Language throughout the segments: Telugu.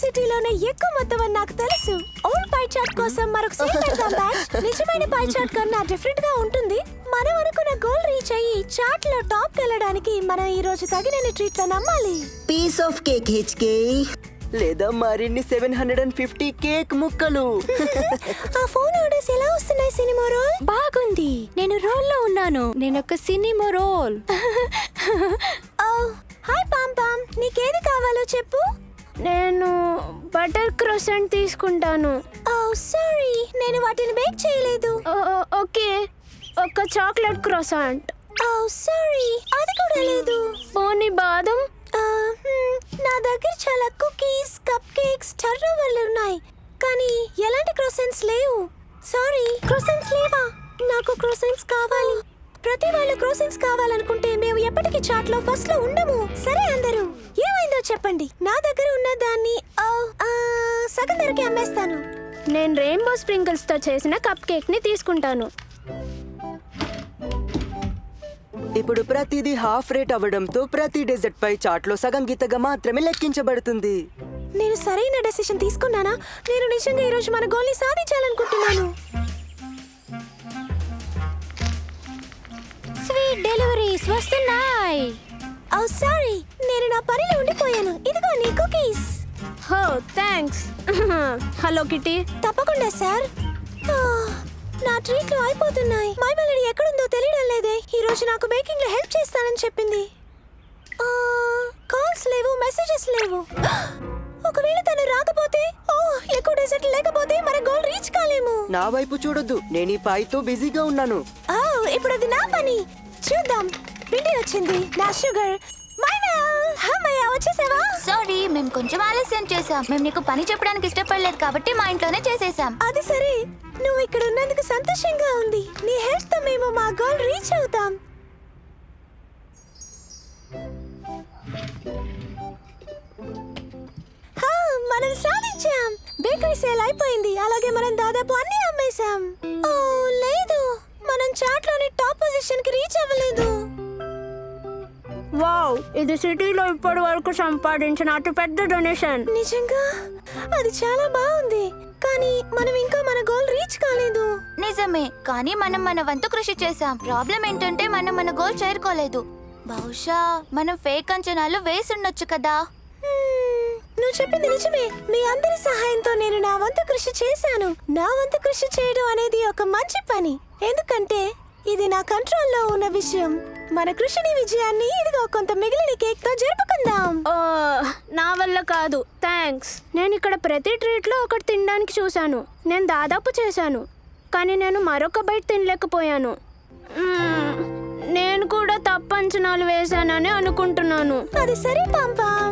సిటీలోనే ఎక్కువ మొత్తం అని నాకు తెలుసు. ఓల్డ్ పై చార్ట్ కోసం మరొక సీట్ పెడదాం బ్యాచ్. నిజమైన పై చార్ట్ కన్నా డిఫరెంట్ గా ఉంటుంది. మనం అనుకున్న గోల్ రీచ్ అయ్యి చార్ట్ లో టాప్ వెళ్ళడానికి మనం ఈ రోజు తగినన్ని ట్రీట్ల నమ్మాలి. పీస్ ఆఫ్ కేక్ హెచ్కే లేదా మరిన్ని 750 కేక్ ముక్కలు. ఆ ఫోన్ ఆర్డర్స్ ఎలా వస్తున్నాయి సినిమా రోల్? బాగుంది. నేను రోల్ లో ఉన్నాను. నేను ఒక సినిమా రోల్. హాయ్ పామ్ పామ్, నీకేది కావాలో చెప్పు. నేను బటర్ క్రోసెంట్ తీసుకుంటాను. సారీ, నేను వాటిని బేక్ చేయలేదు. ఓకే, ఒక చాక్లెట్ క్రోసెంట్. సారీ, అది కూడా లేదు. పోనీ బాదం. నా దగ్గర చాలా కుకీస్, కప్ కేక్స్, టర్నోవర్లు ఉన్నాయి, కానీ ఎలాంటి క్రోసెంట్స్ లేవు. సారీ, క్రోసెంట్స్ లేవా? నాకు క్రోసెంట్స్ కావాలి. ప్రతి వాళ్ళు క్రోసెంట్స్ కావాలనుకుంటే మేము ఎప్పటికీ చాట్ లో ఫస్ట్ లో ఉండము. సరే అందరూ, ఏమైందో చెప్పండి. నా దగ్గర ఉన్న దాన్ని సగం ధరకి అమ్మేస్తాను. నేను రెయిన్బో స్ప్రింకిల్స్ తో చేసిన కప్ కేక్ ని తీసుకుంటాను. ఇప్పుడు ప్రతిదీ హాఫ్ రేట్ అవ్వడంతో ప్రతి డెజర్ట్ పై చాట్ లో సగం గీతగా మాత్రమే లెక్కించబడుతుంది. నేను సరైన డెసిషన్ తీసుకున్నానా? నేను నిజంగా ఈ రోజు మన గోల్ ని సాధించాలనుకుంటున్నాను. స్వీట్ డెలివరీస్ వస్తున్నాయి. సారీ, నేను నా పనిలో ఉండిపోయాను. ఇదిగో నీ కుకీస్. హో థ్యాంక్స్. Hello kitty. తప్పకుండా సార్. నా ట్రీట్లు అయిపోతున్నాయి. మై మెలడీ ఎక్కడుందో తెలియడం లేదే. ఈ రోజు నాకు బేకింగ్ లో హెల్ప్ చేస్తానని చెప్పింది. కాల్స్ లేవు, మెసేజెస్ లేవు. ఒకవేళ తను రాకపోతే, ఎక్కువ డెజర్ట్ లేకపోతే మన గోల్ రీచ్ కాలేము. నా వైపు చూడొద్దు, నేను ఈ పాయితో బిజీగా ఉన్నాను. ఇప్పుడు అది నా పని. చూద్దాం. పిండి వచ్చింది, నా షుగర్. వచ్చేసావా? సారీ, మేము కొంచెం ఆలస్యం చేసాం. మేము నీకు పని చెప్పడానికి ఇష్టపడలేదు కాబట్టి మా ఇంట్లోనే చేసేసాం. అది సరే, నువ్వు ఇక్కడ ఉన్నందుకు సంతోషంగా ఉంది. నీ హెల్ప్ తో మేము మా గోల్ రీచ్ అవుతాం. మనం సాధించాం. బేకరీ సేల్ అయిపోయింది. అలాగే మనం దాదాపు అన్ని అమ్మేశాం. లేదు, మనం చాట్ లోని టాప్ పొజిషన్ కి రీచ్ అవ్వలేదు. వావ్, ఇది సిటీలో ఇప్పటి వరకు సంపాదించిన అతిపెద్ద డొనేషన్. నిజంగా అది చాలా బాగుంది, కానీ మనం ఇంకా మన గోల్ రీచ్ కాలేదు. నిజమే, కానీ మనం మన వంతు కృషి చేసాం. ప్రాబ్లం ఏంటంటే మనం మన గోల్ చేరుకోలేదు. బహుశా మనం ఫేక్ అంచనాలు వేసుండొచ్చు కదా. నువ్వు చెప్పింది నిజమే. మీ అందరి సహాయంతో నేను నా వంతు కృషి చేశాను. నా వంతు కృషి చేయడం అనేది ఒక మంచి పని, ఎందుకంటే ఇది నా కంట్రోల్లో ఉన్న విషయం. మన కృషిని, విజయాన్ని ఇదిగో కొంత మిగిలిన కేక్ తో జరుపుకుందాం. నా వల్ల కాదు, థ్యాంక్స్. నేను ఇక్కడ ప్రతి ట్రీట్ లో ఒకటి తినడానికి చూశాను. నేను దాదాపు చేశాను, కానీ నేను మరొక బైట్ తినలేకపోయాను. నేను కూడా తప్పు అంచనాలు వేశానని అనుకుంటున్నాను. అది సరే పాంపాం,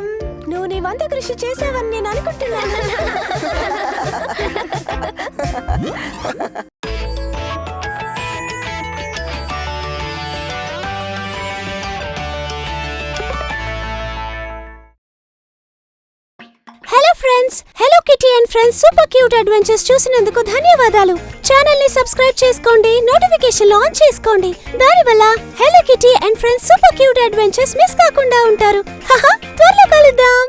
నువ్వు నీ వంతు కృషి చేసావని నేను అనుకుంటున్నాను. Hello kitty and friends super cute adventures చూసినందుకు ధన్యవాదాలు. ఛానల్ ని సబ్స్క్రైబ్ చేసుకోండి, నోటిఫికేషన్లు ఆన్ చేసుకోండి. దానివల్ల hello kitty and friends super cute adventures miss కాకుండా ఉంటారు. త్వరలో కలుద్దాం.